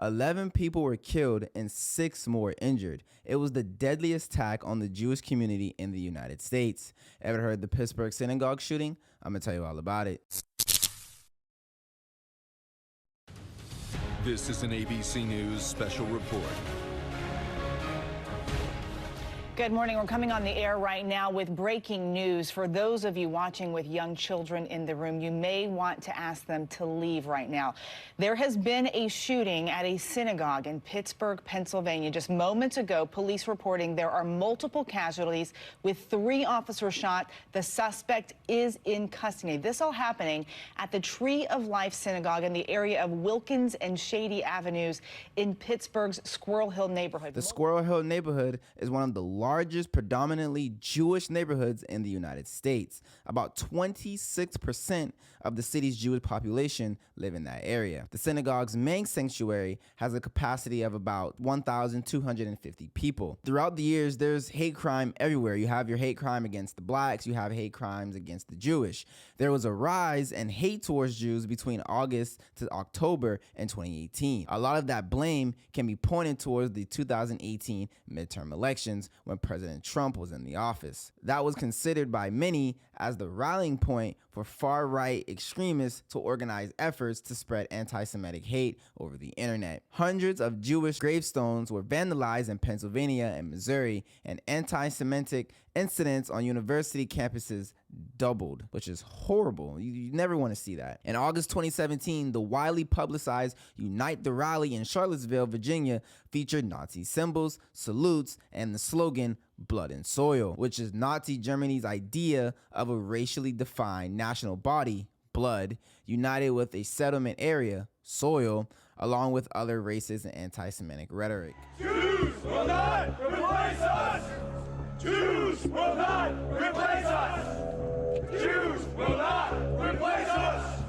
11 people were killed and 6 more injured. It was the deadliest attack on the Jewish community in the United States. Ever heard the Pittsburgh Synagogue shooting? I'm going to tell you all about it. This is an ABC News special report. Good morning. We're coming on the air right now with breaking news. For those of you watching with young children in the room, you may want to ask them to leave right now. There has been a shooting at a synagogue in Pittsburgh, Pennsylvania. Just moments ago, police reporting there are multiple casualties with 3 officers shot. The suspect is in custody. This all happening at the Tree of Life Synagogue in the area of Wilkins and Shady Avenues in Pittsburgh's Squirrel Hill neighborhood. The Squirrel Hill neighborhood is one of the largest predominantly Jewish neighborhoods in the United States. About 26% of the city's Jewish population live in that area. The synagogue's main sanctuary has a capacity of about 1,250 people. Throughout the years, there's hate crime everywhere. You have your hate crime against the blacks, you have hate crimes against the Jewish. There was a rise in hate towards Jews between August to October in 2018. A lot of that blame can be pointed towards the 2018 midterm elections when President Trump was in the office. That was considered by many as the rallying point for far-right extremists to organize efforts to spread anti-Semitic hate over the internet. Hundreds of Jewish gravestones were vandalized in Pennsylvania and Missouri, and anti-Semitic incidents on university campuses doubled, which is horrible. You never want to see that. In August 2017, the widely publicized Unite the Rally in Charlottesville, Virginia, featured Nazi symbols, salutes, and the slogan, "Blood and Soil," which is Nazi Germany's idea of a racially defined national body, blood, united with a settlement area, soil, along with other racist and anti-Semitic rhetoric. Jews will not replace us! Jews will not replace us! Jews will not replace us!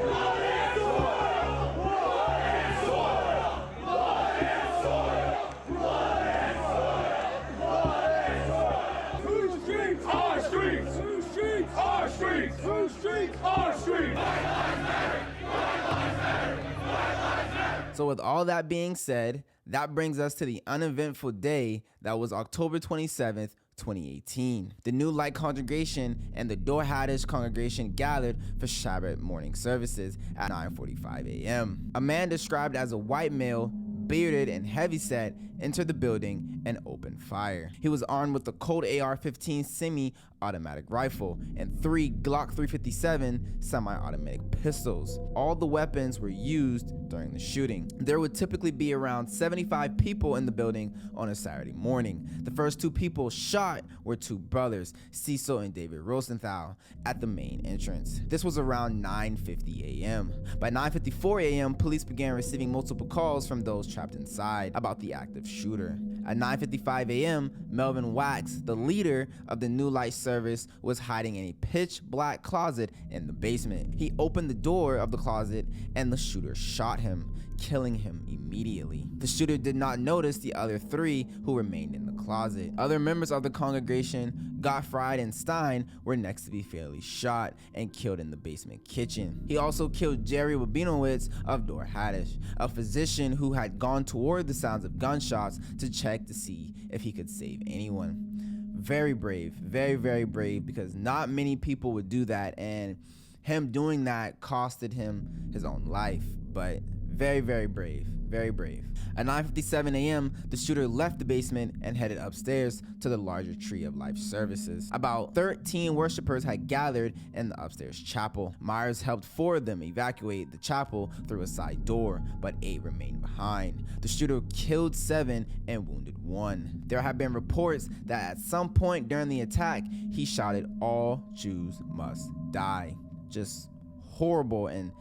Blood and soil! Blood and soil! Blood and soil! Blood and soil! Blood and soil! Whose streets? Our streets! Whose streets? Our streets! Whose streets? Our streets! Black lives matter! Black lives matter! Black lives matter! So with all that being said, that brings us to the uneventful day that was October 27th, 2018. The New Light congregation and the Dor Hadash congregation gathered for Shabbat morning services at 9:45 a.m. A man described as a white male, bearded and heavyset, entered the building and opened fire. He was armed with a Colt AR-15 semi-automatic rifle and 3 Glock 357 semi-automatic pistols. All the weapons were used during the shooting. There would typically be around 75 people in the building on a Saturday morning. The first 2 people shot were 2 brothers, Cecil and David Rosenthal, at the main entrance. This was around 9:50 a.m. By 9:54 a.m., police began receiving multiple calls from those trapped inside about the active shooter. At 9:55 a.m., Melvin Wax, the leader of the New Light service, was hiding in a pitch black closet in the basement. He opened the door of the closet and the shooter shot him, killing him immediately. The shooter did not notice the other 3 who remained in the closet. Other members of the congregation, Gottfried and Stein, were next to be fatally shot and killed in the basement kitchen. He also killed Jerry Rabinowitz of Dor Hadash, a physician who had gone toward the sounds of gunshots to check to see if he could save anyone. Very brave, very, very brave, because not many people would do that, and him doing that costed him his own life, but very, very brave, very brave. At 9:57 a.m., the shooter left the basement and headed upstairs to the larger Tree of Life services. About 13 worshipers had gathered in the upstairs chapel. Myers helped 4 of them evacuate the chapel through a side door, but 8 remained behind. The shooter killed 7 and wounded 1. There have been reports that at some point during the attack, he shouted, "All Jews must die." Just horrible and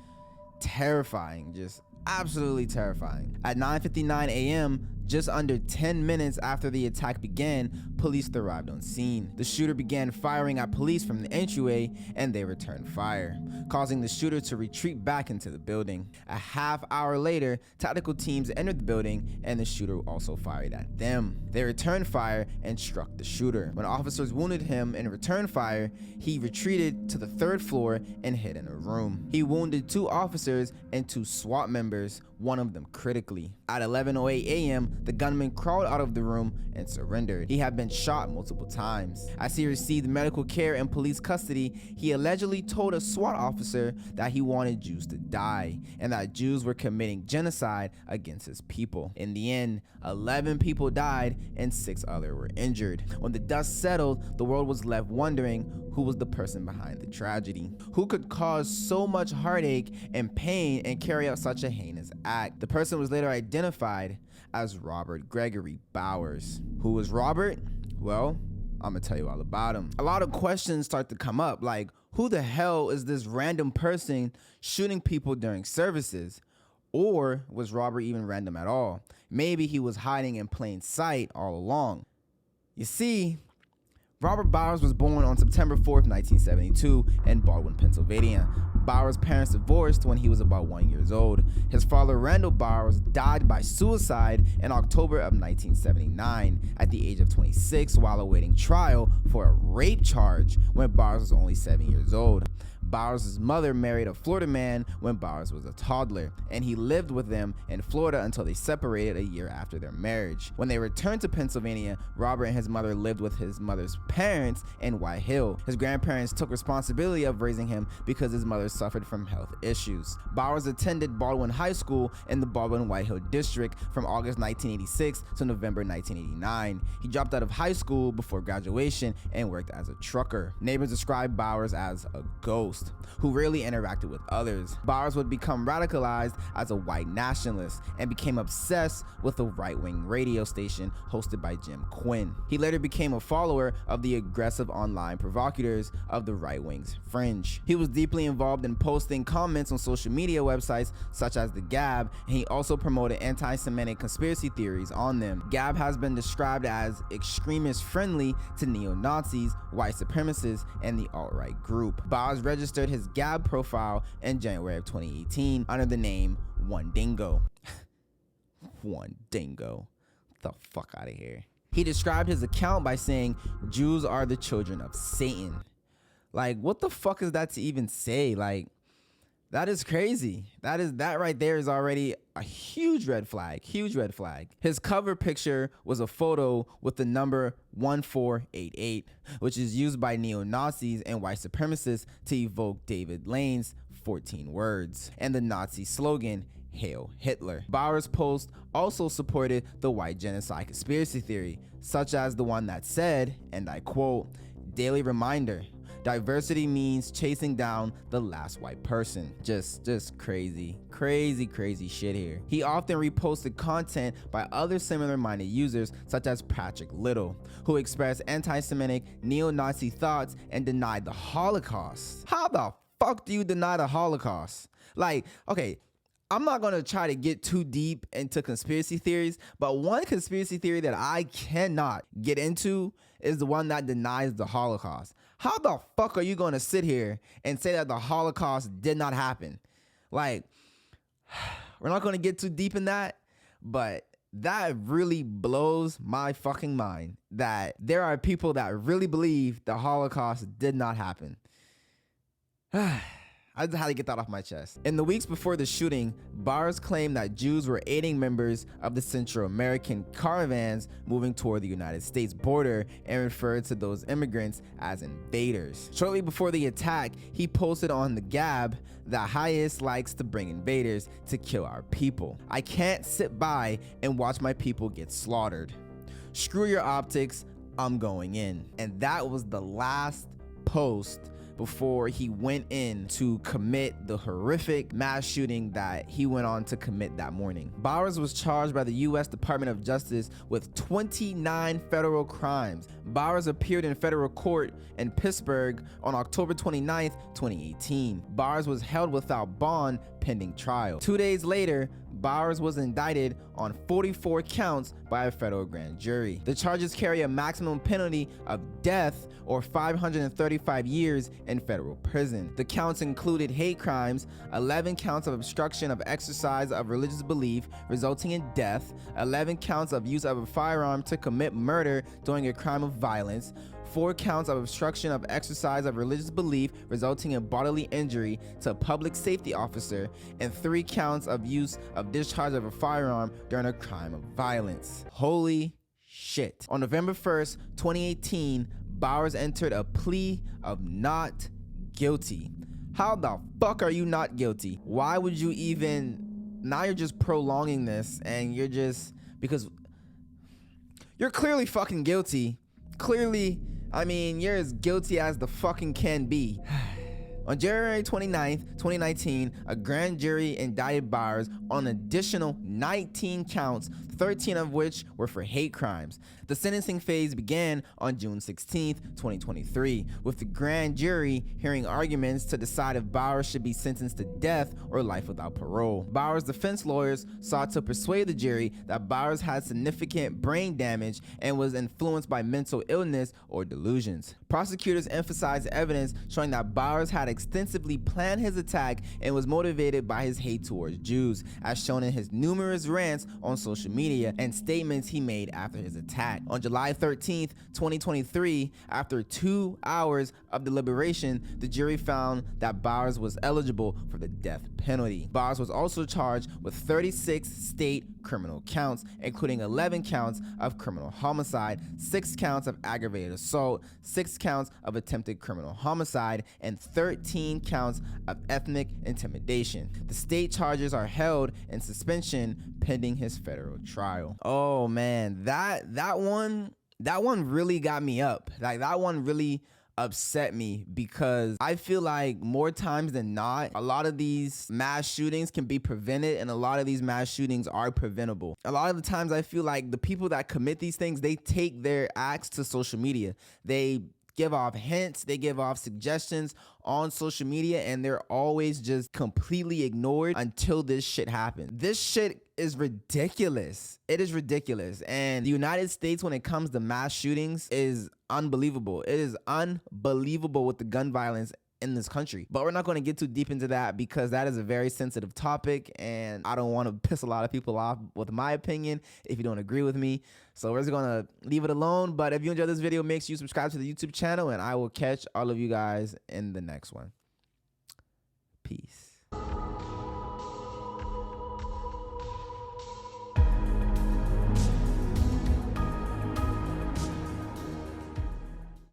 terrifying, just absolutely terrifying. At 9:59 a.m., just under 10 minutes after the attack began, police arrived on scene. The shooter began firing at police from the entryway, and they returned fire, causing the shooter to retreat back into the building. A half hour later, tactical teams entered the building, and the shooter also fired at them. They returned fire and struck the shooter. When officers wounded him in return fire, he retreated to the 3rd floor and hid in a room. He wounded 2 officers and 2 SWAT members, one of them critically. At 11:08 a.m., the gunman crawled out of the room and surrendered. He had been shot multiple times. As he received medical care and police custody, he allegedly told a SWAT officer that he wanted Jews to die and that Jews were committing genocide against his people. In the end, 11 people died and 6 others were injured. When the dust settled, the world was left wondering who was the person behind the tragedy. Who could cause so much heartache and pain and carry out such a heinous act? The person was later identified as Robert Gregory Bowers. Who was Robert? Well, I'm gonna tell you all about him. A lot of questions start to come up, like who the hell is this random person shooting people during services? Or was Robert even random at all? Maybe he was hiding in plain sight all along. You see, Robert Bowers was born on September 4th, 1972 in Baldwin, Pennsylvania. Bowers' parents divorced when he was about 1 year old. His father, Randall Bowers, died by suicide in October of 1979 at the age of 26 while awaiting trial for a rape charge when Bowers was only 7 years old. Bowers' mother married a Florida man when Bowers was a toddler, and he lived with them in Florida until they separated a year after their marriage. When they returned to Pennsylvania, Robert and his mother lived with his mother's parents in White Hill. His grandparents took responsibility of raising him because his mother suffered from health issues. Bowers attended Baldwin High School in the Baldwin-White Hill district from August 1986 to November 1989. He dropped out of high school before graduation and worked as a trucker. Neighbors described Bowers as a ghost who rarely interacted with others. Bowers would become radicalized as a white nationalist and became obsessed with a right-wing radio station hosted by Jim Quinn. He later became a follower of the aggressive online provocateurs of the right-wing's fringe. He was deeply involved in posting comments on social media websites such as the Gab, and he also promoted anti-Semitic conspiracy theories on them. Gab has been described as extremist friendly to neo-Nazis, white supremacists, and the alt-right group. Bowers registered his Gab profile in January of 2018 under the name One Dingo. One Dingo. Get the fuck out of here. He described his account by saying, "Jews are the children of Satan." Like, what the fuck is that to even say? Like, that is crazy. That right there is already a huge red flag. Huge red flag. His cover picture was a photo with the number 1488, which is used by neo-Nazis and white supremacists to evoke David Lane's 14 words and the Nazi slogan, "Hail Hitler." Bowers' post also supported the white genocide conspiracy theory, such as the one that said, and I quote, "Daily reminder, diversity means chasing down the last white person." Just crazy shit here. He often reposted content by other similar-minded users such as Patrick Little, who expressed anti-Semitic neo-Nazi thoughts and denied the Holocaust. How the fuck do you deny the Holocaust? Like, okay, I'm not gonna try to get too deep into conspiracy theories, but one conspiracy theory that I cannot get into is the one that denies the Holocaust. How the fuck are you gonna sit here and say that the Holocaust did not happen? Like, we're not gonna get too deep in that, but that really blows my fucking mind that there are people that really believe the Holocaust did not happen. I just had to get that off my chest. In the weeks before the shooting, Bowers claimed that Jews were aiding members of the Central American caravans moving toward the United States border and referred to those immigrants as invaders. Shortly before the attack, he posted on the Gab that highest likes to bring invaders to kill our people. I can't sit by and watch my people get slaughtered. Screw your optics, I'm going in. And that was the last post before he went in to commit the horrific mass shooting that he went on to commit that morning. Bowers was charged by the U.S. Department of Justice with 29 federal crimes. Bowers appeared in federal court in Pittsburgh on October 29th, 2018. Bowers was held without bond pending trial. 2 days later, Bowers was indicted on 44 counts by a federal grand jury. The charges carry a maximum penalty of death or 535 years in federal prison. The counts included hate crimes, 11 counts of obstruction of exercise of religious belief resulting in death, 11 counts of use of a firearm to commit murder during a crime of violence, 4 counts of obstruction of exercise of religious belief resulting in bodily injury to a public safety officer, and 3 counts of use of discharge of a firearm during a crime of violence. Holy shit. On November 1st, 2018, Bowers entered a plea of not guilty. How the fuck are you not guilty? Why would you even, now you're just prolonging this, and you're just, because you're clearly fucking guilty. Clearly, I mean, you're as guilty as the fucking can be. On January 29th, 2019, a grand jury indicted Bowers on an additional 19 counts, 13 of which were for hate crimes. The sentencing phase began on June 16th, 2023, with the grand jury hearing arguments to decide if Bowers should be sentenced to death or life without parole. Bowers' defense lawyers sought to persuade the jury that Bowers had significant brain damage and was influenced by mental illness or delusions. Prosecutors emphasized evidence showing that Bowers had extensively planned his attack and was motivated by his hate towards Jews, as shown in his numerous rants on social media and statements he made after his attack. On July 13th, 2023, after 2 hours of deliberation, the jury found that Bowers was eligible for the death penalty. Bowers was also charged with 36 state criminal counts, including 11 counts of criminal homicide, 6 counts of aggravated assault, 6 counts of attempted criminal homicide, and 13 counts of ethnic intimidation. The state charges are held in suspension pending his federal trial. Oh man, that one really got me up. Like, that one really upset me, because I feel like more times than not, a lot of these mass shootings can be prevented, and a lot of these mass shootings are preventable. A lot of the times I feel like the people that commit these things, they take their acts to social media. They give off hints, they give off suggestions on social media, and they're always just completely ignored until this shit happens. This shit is ridiculous. It is ridiculous. And the United States, when it comes to mass shootings, is unbelievable. It is unbelievable with the gun violence in this country. But we're not going to get too deep into that, because that is a very sensitive topic, and I don't want to piss a lot of people off with my opinion if you don't agree with me. So we're just going to leave it alone. But if you enjoyed this video, make sure you subscribe to the YouTube channel, and I will catch all of you guys in the next one. Peace.